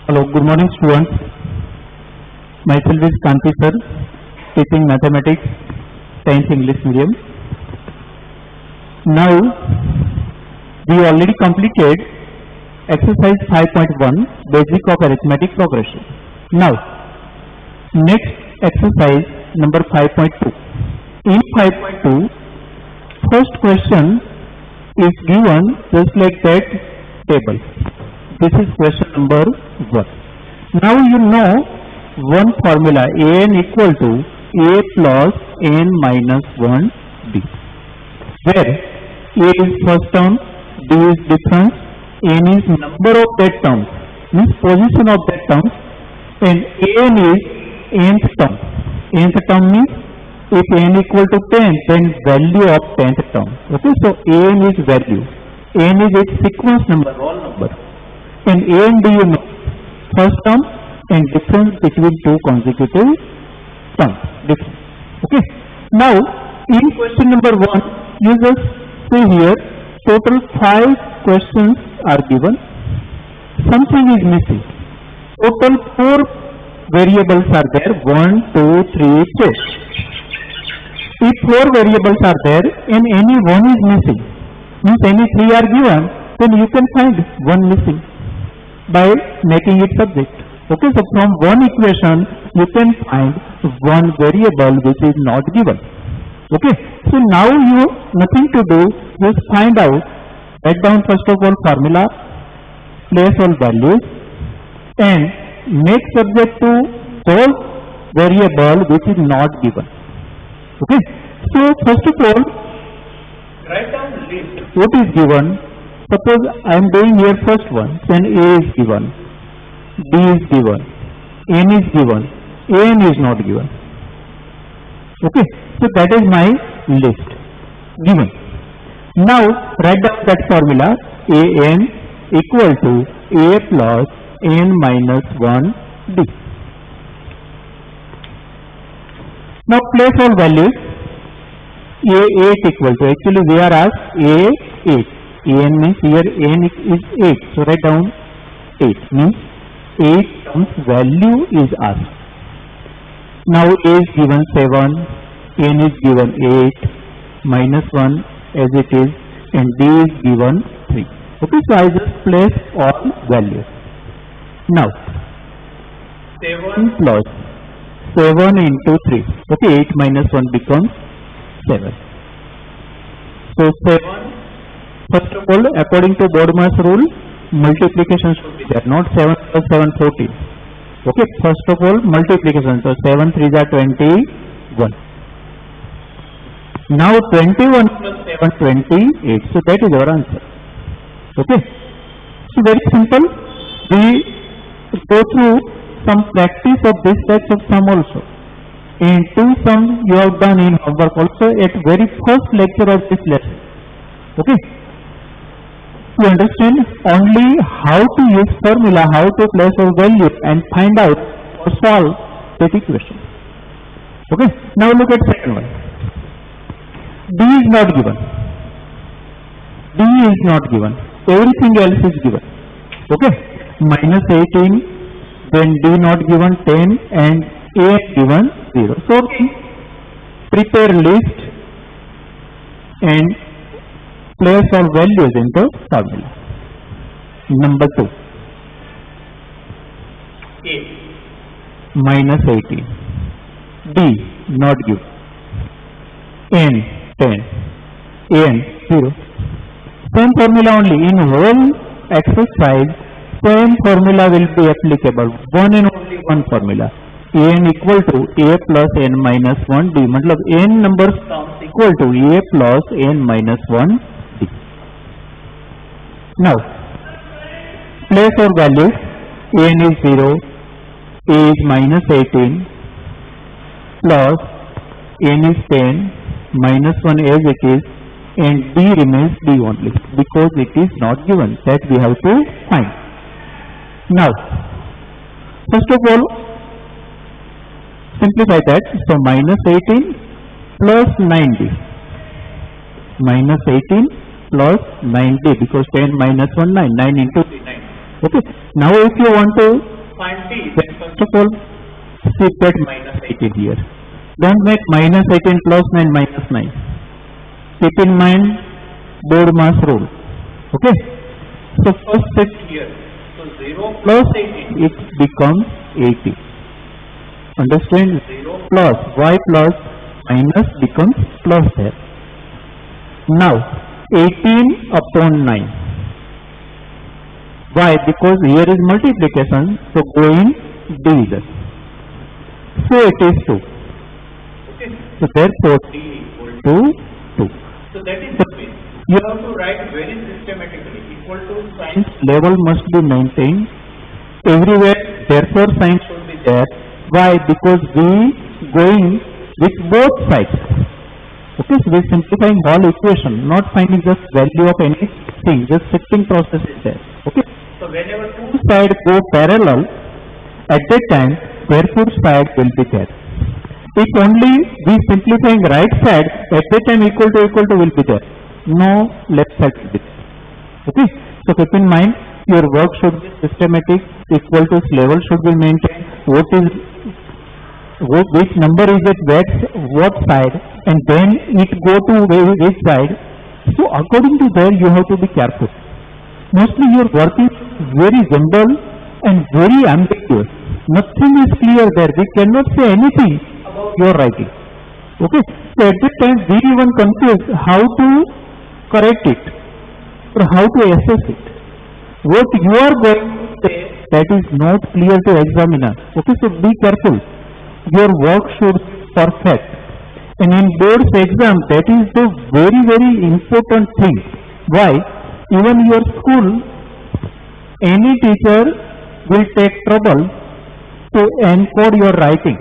Hello, good morning students. Myself is Kanti sir, teaching mathematics, 10th English medium. Now, we already completed exercise 5.1, basic of arithmetic progression. Now, next exercise number 5.2. In 5.2, first question is given just like that table. This is question number 1. Now you know one formula an equal to a plus n minus 1 d, where a is first term, d is difference, n is number of that term, means position of that term, and n is nth term. Nth term means if n equal to 10, then value of 10th term. Okay, so n is value, n is its sequence number, roll number, and a and d you know first term and difference between two consecutive terms. Difference. Okay. Now in question number 1, you just see here total 5 questions are given. Something is missing. Total 4 variables are there. 1, 2, 3, 4. If 4 variables are there and any one is missing, means any 3 are given, then you can find one missing by making it subject. Okay, so from one equation you can find one variable which is not given. Okay, so now you nothing to do, just find out, write down first of all formula, place all values and make subject to those variable which is not given. Okay, so first of all write down list what is given. Suppose I am doing here first one, then a is given, d is given, n is given, an is not given. Okay, so that is my list given. Now write down that formula an equal to a plus n minus 1 d. Now place all values. A8 equal to, actually we are asked A8. An means here n is 8. So write down 8 means 8 terms value is asked. Now a is given 7, n is given 8, minus 1 as it is, and d is given 3. Okay, so I just place all values. Now 7 plus 7 into 3. Okay, 8 minus 1 becomes 7. So 7. First of all, according to Bodmer's rule, multiplication should be there, not 7 plus 7, 14. Okay, first of all, multiplication. So 7 3s are 21. Now 21 plus 7, 28. So that is our answer. Okay, so very simple. We go through some practice of this type of sum also. In 2 sums you have done in homework also at very first lecture of this lesson. Okay. You understand only how to use formula, how to place a value and find out or solve that equation. Okay. Now look at second one. D is not given. D is not given. Everything else is given. Okay. Minus 18, then D not given 10 and A given 0. So prepare list and place all values into formula. Number 2, A minus 18, D not given, N 10, N 0. Same formula only. In whole exercise, same formula will be applicable. One and only one formula. N equal to a plus n minus 1 d. मतलब n numbers equal to a plus n minus 1 d. Now place our values. n is 0, a is minus 18, plus n is 10, minus 1 as it is, and d remains d only because it is not given. That we have to find. Now first of all simplify that. So minus 18 plus 9d, minus 18 plus 9d, because 10 minus 1 9, 9 into 3 9. Okay. Now if you want to 20. Then first of all, keep that minus 18 here. Don't make minus 18 plus 9 minus 9. Keep in mind board mass rule. Okay. So first step Here. So 0 plus plus 18. it becomes 80. Understand? 0 Plus y plus minus becomes plus there. Now 18 upon 9. Why? Because here is multiplication, so go in division. So it is 2. Okay. So therefore D equal to. 2. So that is the way. You have to write very systematically. Equal to sign Level must be maintained everywhere, therefore sign should be there. Why? Because we going with both sides. Okay, so we are simplifying whole equation, not finding just value of anything, just shifting process is there. Okay, So whenever two two sides go parallel, at that time therefore side will be there. If only we simplifying right side, at that time equal to will be there. No left side will be there. Okay, so keep in mind your work should be systematic, equal to level should be maintained, which number is at what side, and then it go to which side. So according to there you have to be careful. Mostly your work is very jumbled and very ambiguous. Nothing is clear there. We cannot say anything about your writing. Okay. So at that time we even confuse how to correct it or how to assess it. What you are going to say that is not clear to examiner. Okay. So be careful. Your work should be perfect. And in board's exam, that is the very, very important thing. Why? Even your school, any teacher will take trouble to encode your writing.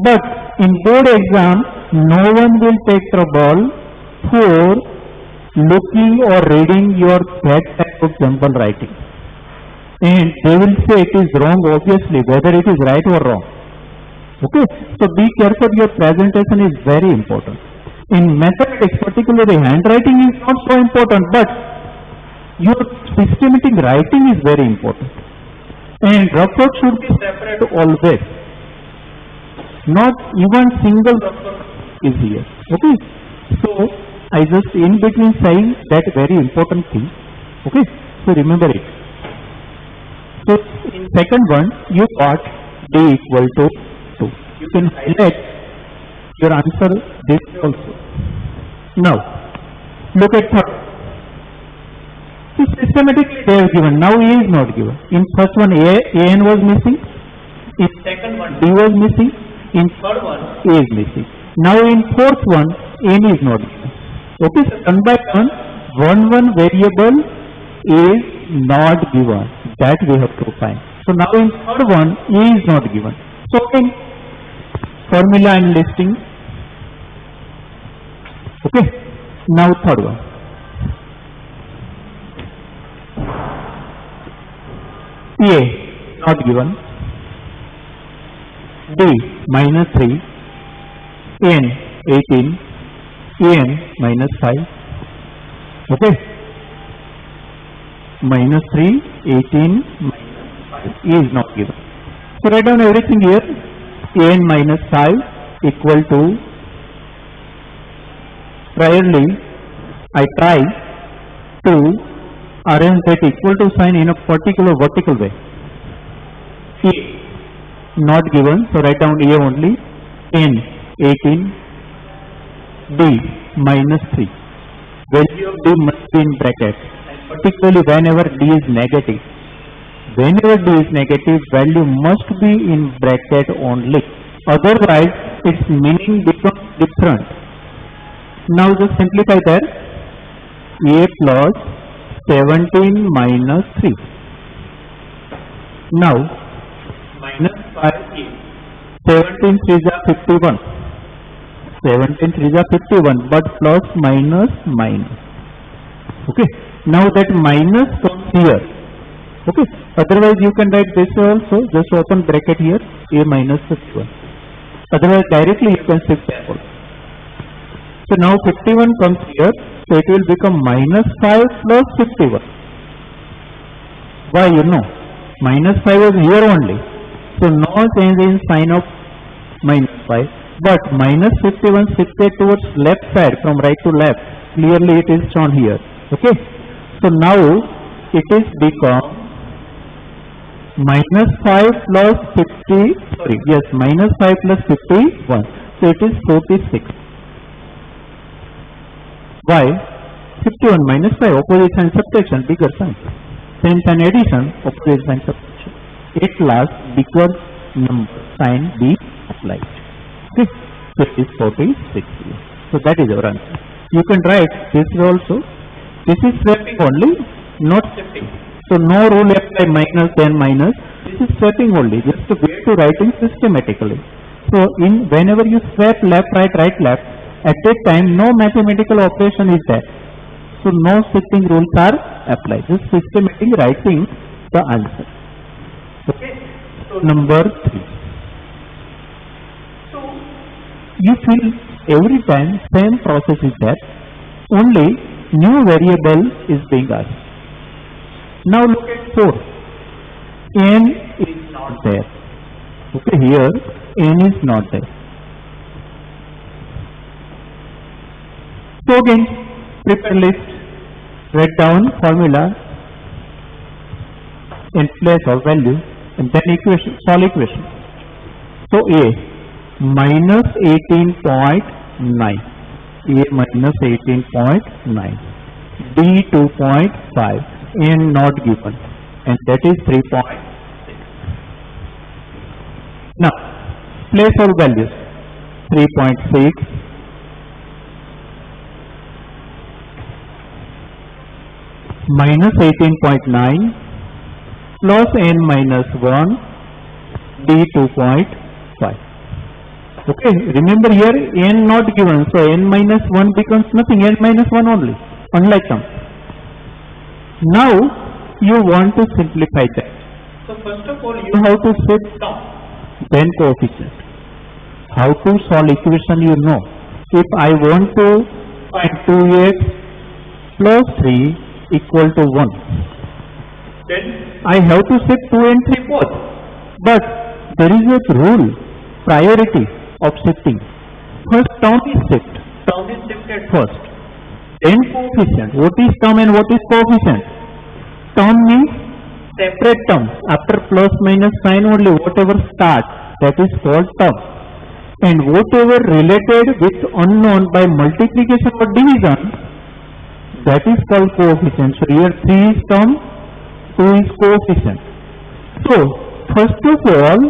But in board exam, no one will take trouble for looking or reading your that type of jumble writing. And they will say it is wrong, obviously, whether it is right or wrong. Okay, so be careful, your presentation is very important. In mathematics, particularly handwriting is not so important, but your systematic writing is very important. And rough work should be separate always. Not even single rough work is here. Okay, so I just in between saying that very important thing. Okay, so remember it. So in second one, you got D equal to 2. You can highlight your answer this also. Now, look at third. So systematically they have given. Now A is not given. In first one AN was missing. In second one D was missing. In third one A is missing. Now in fourth one N is not given. Okay, so one by one variable is not given. That we have to find. So now in third one A is not given. So in formula and listing. Okay, now third one. A not given. D minus 3. N 18. En minus 5. Okay, minus 3, 18, minus 5 is not given. So write down everything here. En minus 5 equal to, priorly I try to arrange that equal to sign in a particular vertical way. A not given, so write down A only. N 18. D minus 3. Value of D must be in bracket, and particularly whenever D is negative. Whenever D is negative, value must be in bracket only. Otherwise, its meaning becomes different. Now just simplify that. A plus 17 minus 3. Now, minus 5A. 17 3s are 51. 17 3s are 51, but plus minus minus. Okay. Now that minus comes here. Okay. Otherwise you can write this also. Just open bracket here. A minus 51. Otherwise directly you can shift forward. So now 51 comes here. So it will become minus 5 plus 51. Why? You know. minus 5 was here only. So no change in sign of minus 5. But minus 51 shifted towards left side from right to left. Clearly it is shown here. Okay. So now it is become minus 5 plus 50, sorry, yes, minus 5 plus 51. So it is 46. Why? 51 minus 5, opposite sign subtraction, bigger sign. Same sign addition, opposite sign subtraction. At last, bigger number sign be applied. Okay. So it is 46. So that is our answer. You can write this way also. This is swapping only, not shifting. So no rule apply minus then minus. This is swapping only, just to way to writing systematically. So in whenever you swap left, right, left, at that time no mathematical operation is there. So no shifting rules are applied. Just systematic writing the answer. Okay. So number 3. So you feel every time same process is there. Only new variable is being asked. Now look at 4. N is not there. Okay, here N is not there. So again, prepare list, write down formula in place of value and then equation, solve equation. So A minus 18.9. A minus 18.9. D 2.5. N not given. And that is 3.6. Now, place all values. 3.6. Minus 18.9 plus n minus 1 d 2.5. Okay, remember here n not given, so n minus 1 becomes nothing, n minus 1 only, unlike some. Now you want to simplify that. So first of all, You have to shift down. then coefficient. How to solve equation you know. If I want to find 2x plus 3 equal to 1, Then I have to shift 2 and 3 both. But there is a rule, priority of shifting. First term is shift, down is shifted first. Then coefficient. What is term and what is coefficient? Term means separate term. After plus minus sign only, whatever start, that is called term. And whatever related with unknown by multiplication or division, that is called coefficient. So here 3 is term, 2 is coefficient. So first of all,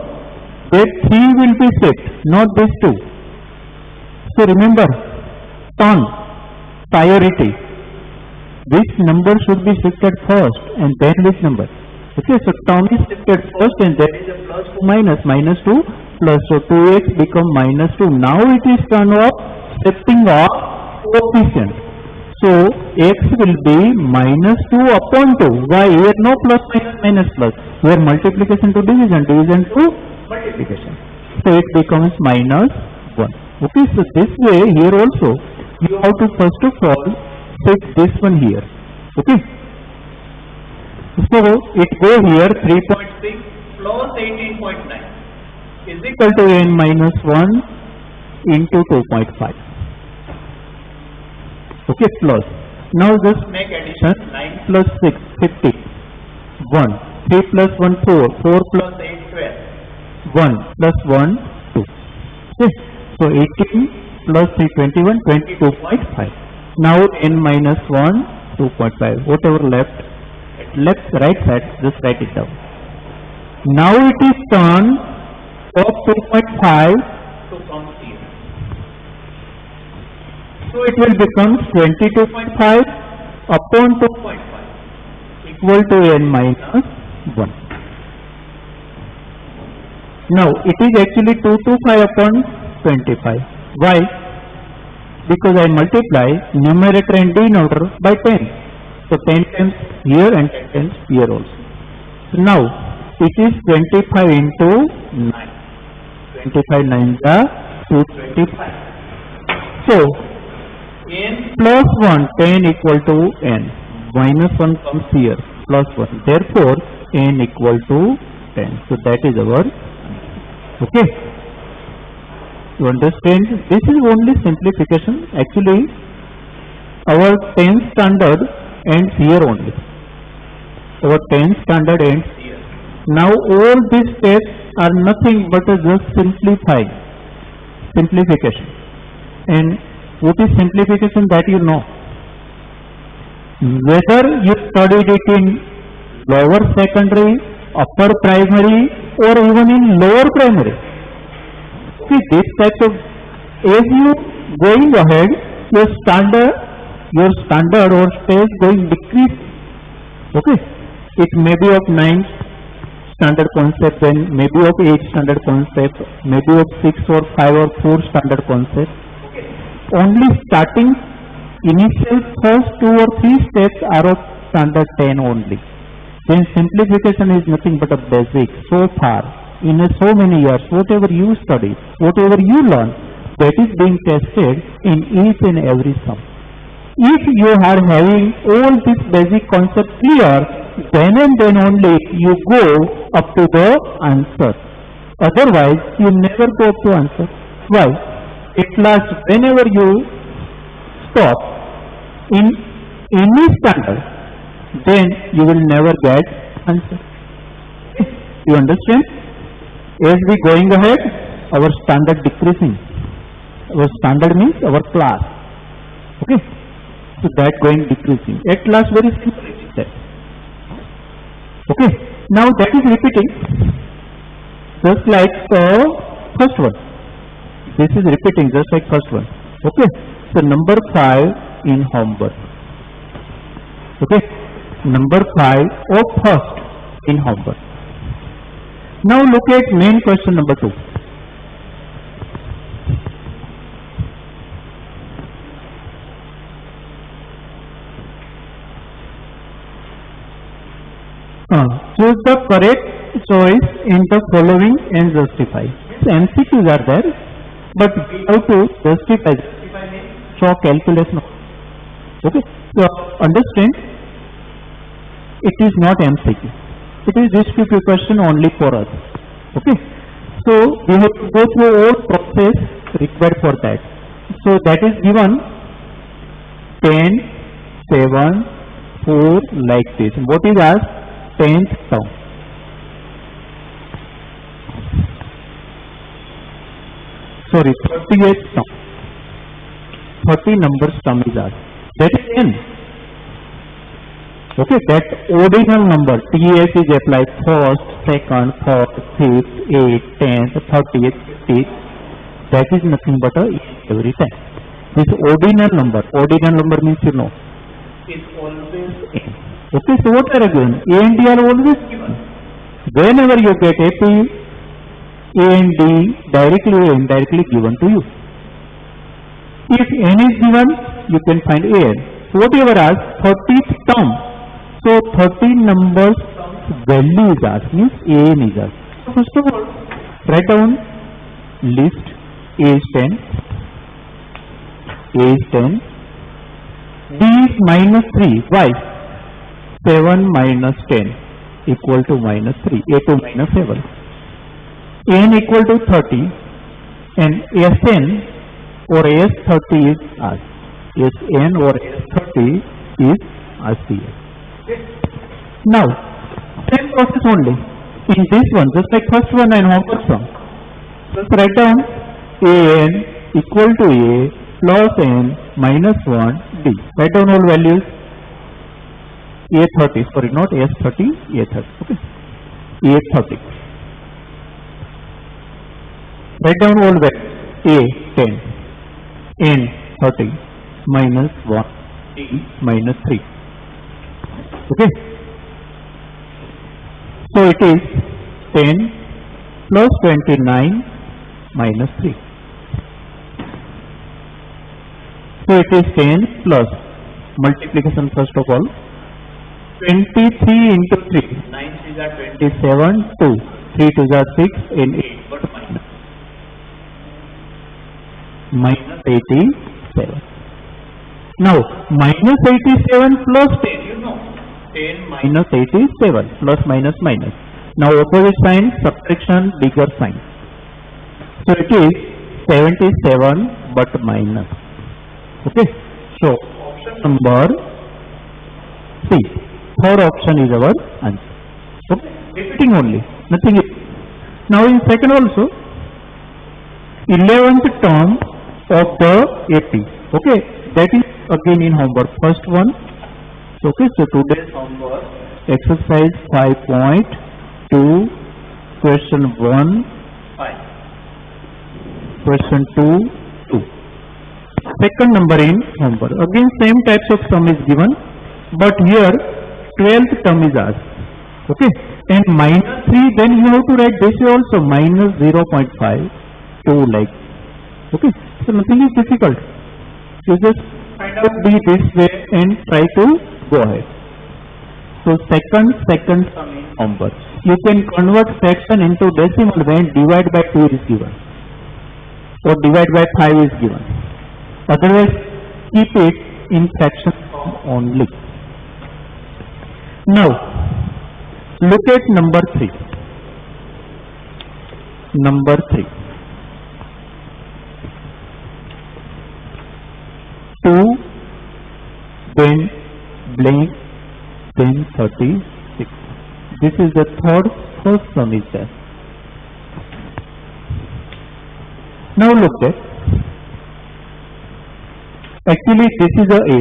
that 3 will be shift, not this 2. So remember, term, priority. Which number should be shifted first and then which number? Okay, so term is shifted first and then is a plus 2 minus 2 plus, so 2x become minus 2. Now it is turn of shifting of coefficient. So x will be minus 2 upon 2. Why? Here no plus minus plus. Here multiplication to division, division to multiplication. So it becomes minus 1. Okay, so this way here also you have to first of all shift this one here. Okay. So it go here 3.6 plus 18.9 is equal to n minus 1 into 2.5. Okay, plus. Now just make addition 9 plus 6, 50. 1. 3 plus 1, 4. 4 plus plus 8, 12. 1 plus 1, 2. Okay. So 18 plus 3, 21, 22.5. Now n minus 1, 2.5. Whatever left, right side, just write it down. Now it is turned of 2.5. to count here. So it will become 22.5 upon 2.5 equal to n minus 1. Now it is actually 225 upon 25. Why? Because I multiply numerator and denominator by 10. So 10 times here and 10 times here also. So now it is 25 into 9. 25 9 are 225. So n plus 1, 10 equal to n. Minus 1 comes here, plus 1. Therefore, n equal to 10. So that is our, okay. You understand? This is only simplification. Actually, our 10th standard ends here only. Our 10th standard ends here. Now all these steps are nothing but just simplification. And what is simplification, that you know. Whether you studied it in lower secondary, upper primary, or even in lower primary. See, this type of, as you going ahead, your standard or stage going decrease. Okay, it may be of 9th standard concept, then maybe of 8th standard concept, maybe of 6 or 5 or 4 standard concept. Only starting initial first 2 or 3 steps are of standard 10 only. Then simplification is nothing but a basic. So far, in so many years, whatever you study, whatever you learn, that is being tested in each and every sum. If you are having all these basic concepts clear, then and then only you go up to the answer. Otherwise, you never go up to answer. Why? At last, whenever you stop in any standard, then you will never get answer. You understand? As we going ahead, our standard decreasing. Our standard means our class. Okay? So that going decreasing. At last, very simple it is that. Okay? Now that is repeating just like the first one. This is repeating just like first one. Okay? So number 5 in homework. Okay? Number 5 of first in homework. Now look at main question number 2. Choose the correct choice in the following and justify. MCQs are there, but we have to justify. So calculation. Okay. So understand, it is not MCQ. It is descriptive question only for us. Okay. So we have to go through all process required for that. So that is given 10, 7, 4 like this. What is asked? 10th term. Sorry, 38th term. 30 numbers term is asked. That is n. Okay, that ordinal number TS is applied first, second, third, fifth, 8th, 10th, 30th, 50th. That is nothing but a every time. This ordinal number means you know. Is always n. Okay, so what are given? A and D are always given. Whenever you get AP, A and D directly or indirectly given to you. If n is given, you can find A n. So whatever as 30th term, so 30 numbers value is asked, means A n is asked. First of all, write down list. A is 10, A is 10, D is minus 3. Why? 7 minus 10 equal to minus 3, A2 minus 7. N equal to 30 and Sn or S30 is asked. Sn or S30 is asked here. Now, same process only. In this one, just like first one and homework sum. Just write down An equal to A plus N minus 1 D. Write down all values. A30, sorry, not S30, A30, okay. A30. Write down all values. A10, N30, minus 1, D minus 3. Okay. So it is 10 plus 29 minus 3. So it is 10 plus multiplication first of all. 23 into 3. 9 3s are 27, 2. 3 2s are 6 and 8. But minus. Minus 87. Now, minus 87 plus 10. You know. 10 minus 8 is 7, plus minus minus. Now opposite sign, subtraction, bigger sign. So it is 77 but minus. Okay. So option number C. Third option is our answer. Okay. Repeating only. Nothing is. Now in second also, 11th term of the AP. Okay. That is again in homework. First one. Okay. So today's homework exercise 5.2 question 1 5. Question 2 2. Second number in homework. Again same types of sum is given, but here 12th term is asked. Okay. And minus 3, then you have to write this way also, minus 0.5 2 like. Okay. So nothing is difficult. You just find out be this way and try to go ahead. So second sum in homework. You can convert fraction into decimal when divide by 2 is given or divide by 5 is given. Otherwise, keep it in fraction form only. Now, look at number 3. Number 3. 2, then blank, then 36. This is the first sum is there. Now look at. Actually, this is a A,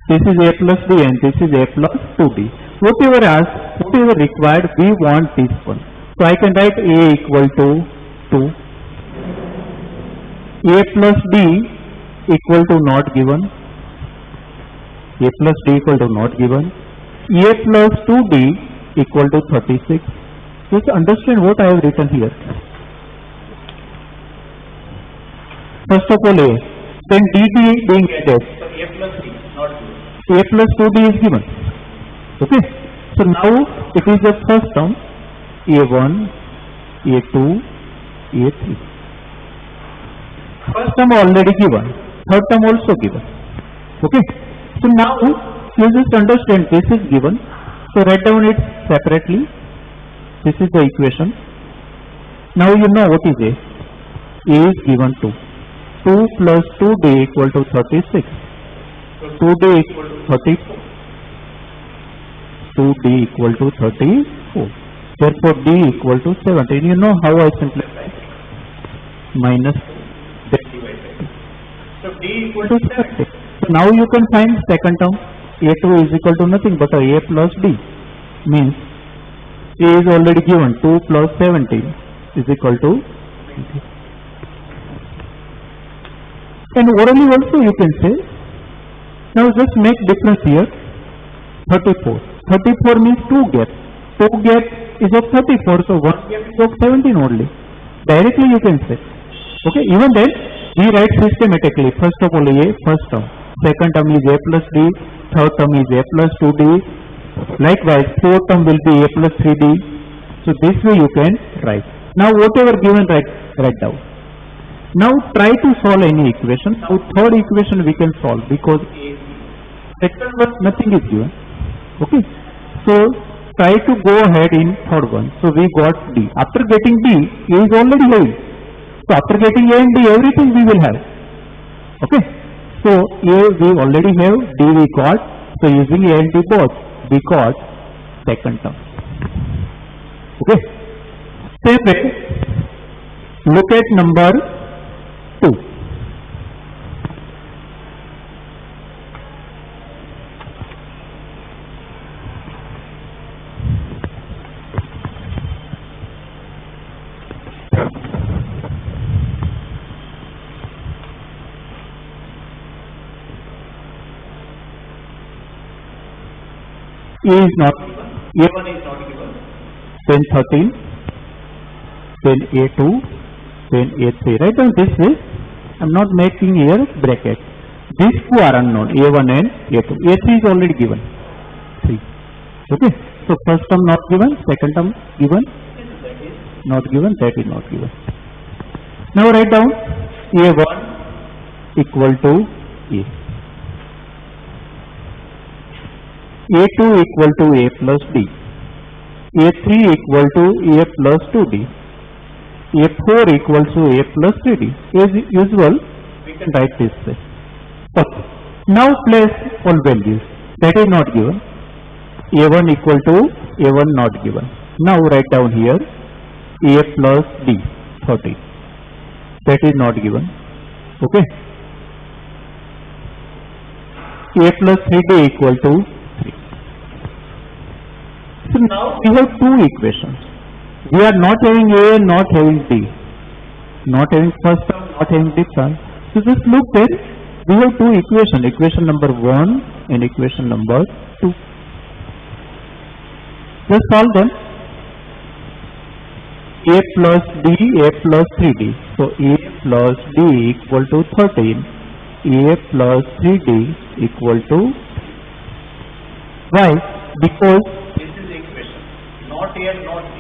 this is A plus B, and this is A plus 2B. Whatever asked, whatever required, we want this one. So I can write A equal to 2, A plus B equal to not given, A plus D equal to not given, A plus 2D equal to 36. Just understand what I have written here. First of all A, then DD being added. So A plus D, not given. A plus 2D is given. Okay. So now it is the first term, A1, A2, A3. First term already given, third term also given. Okay. So now you just understand this is given. So write down it separately. This is the equation. Now you know what is A. A is given 2. 2 plus 2D equal to 36. 2D equal to 34. 2D equal to 34. Therefore D equal to 17. You know how I simplify? Minus then divide by 2. So D equal To 70. So now you can find second term. A2 is equal to nothing but A plus D. Means A is already given. 2 plus 17 is equal to 20. And orally also you can say. Now just make difference here. 34. 34 means 2 gaps. 2 gaps is of 34. So 1 gap is of 17 only. Directly you can say. Okay. Even then we write systematically. First of all A, first term. Second term is A plus D. Third term is A plus 2D. Likewise, fourth term will be A plus 3D. So this way you can write. Now whatever given, write down. Now try to solve any equation. Now third equation we can solve because second one nothing is given. Okay. So try to go ahead in third one. So we got D. After getting D, A is already having. So after getting A and D, everything we will have. Okay. So A we already have, D we got. So using A and D both, we got second term. Okay. Same way, look at number 2. A is not given, A1 is not given. then 13, then A2, then A3. Write down this way. I am not making here bracket. These two are unknown, A1 and A2. A3 is already given. 3. Okay. So first term not given, second term given, not given, that is not given. Now write down A1 equal to A. A2 equal to A plus D, A3 equal to A plus 2D, A4 equal to A plus 3D. As usual, we can write this way. Okay. Now place all values. That is not given. A1 equal to A1 not given. Now write down here A plus D, 30. That is not given. Okay. A plus 3D equal to 3. So now we have two equations. We are not having A and not having D. Not having first term, not having this term. So just look there. We have two equations. Equation number 1 and equation number 2. Just solve them. A plus D, A plus 3D. So A plus D equal to 13. A plus 3D equal to, why? Because This is equation, not A and not B.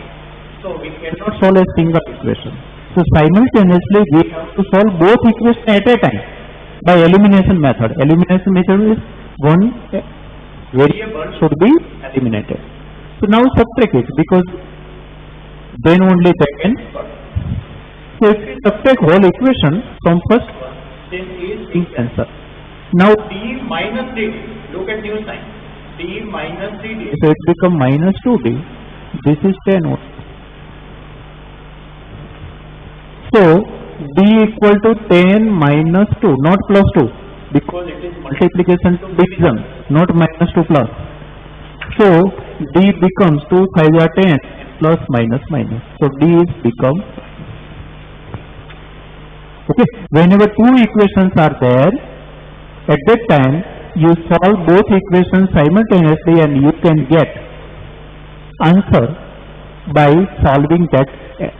So we cannot cannot solve a single equation. So simultaneously we have to solve both equations at a time by elimination method. Elimination method is one variable should be eliminated. So now subtract it, because then only second. So if we subtract whole equation from first one, then is in answer. Now D minus 3D. Look at new sign. D minus 3D. so it become minus 2D. This is 10 only. So D equal to 10 minus 2, not plus 2, because it is multiplication to division, not minus 2 plus. So D becomes 2 5 are 10 plus minus minus. So D is become, okay. Whenever two equations are there, at that time you solve both equations simultaneously and you can get answer by solving that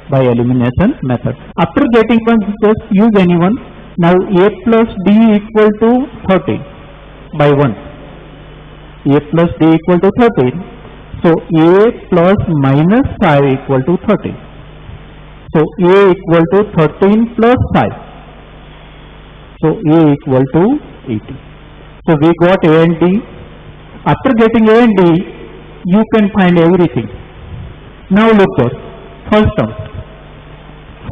by elimination method. After getting one, just use any one. Now A plus D equal to 30 by 1. A plus D equal to 13. So A plus minus 5 equal to 30. So A equal to 13 plus 5. So A equal to 80. So we got A and D. After getting A and D, you can find everything. Now look there. First term.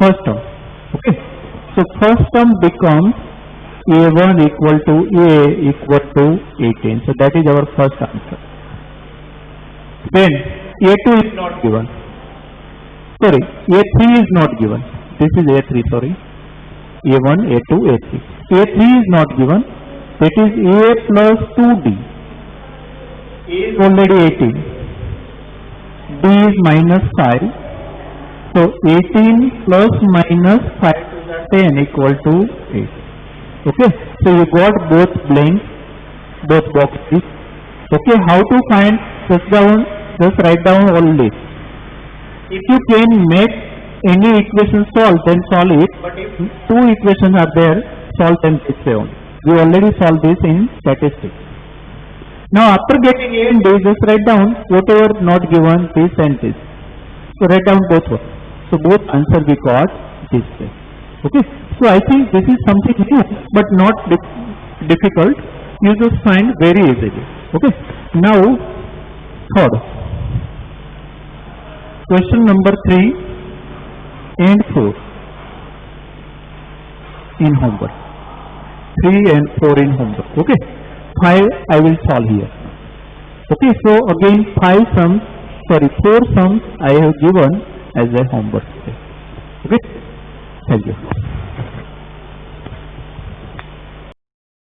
First term. Okay. So first term becomes A1 equal to A equal to 18. So that is our first answer. Then A2 is not given. Sorry, A3 is not given. This is A3, sorry. A1, A2, A3. A3 is not given. That is A plus 2D. A is already 18. D is minus 5. So 18 plus minus 5 to the 10 equal to 8. Okay. So you got both blanks, both boxes. Okay. How to find? Just write down all this. If you can make any equation solve, then solve it. But if two equations are there, solve them this way only. We already solved this in statistics. Now after getting A and D, just write down whatever not given, this and this. So write down both ones. So both answer we got this way. Okay. So I think this is something new, but not difficult. You just find very easily. Okay. Now third. Question number 3 and 4 in homework. 3 and 4 in homework. Okay. 5 I will solve here. Okay. So again 4 sums I have given as a homework. Okay. Thank you.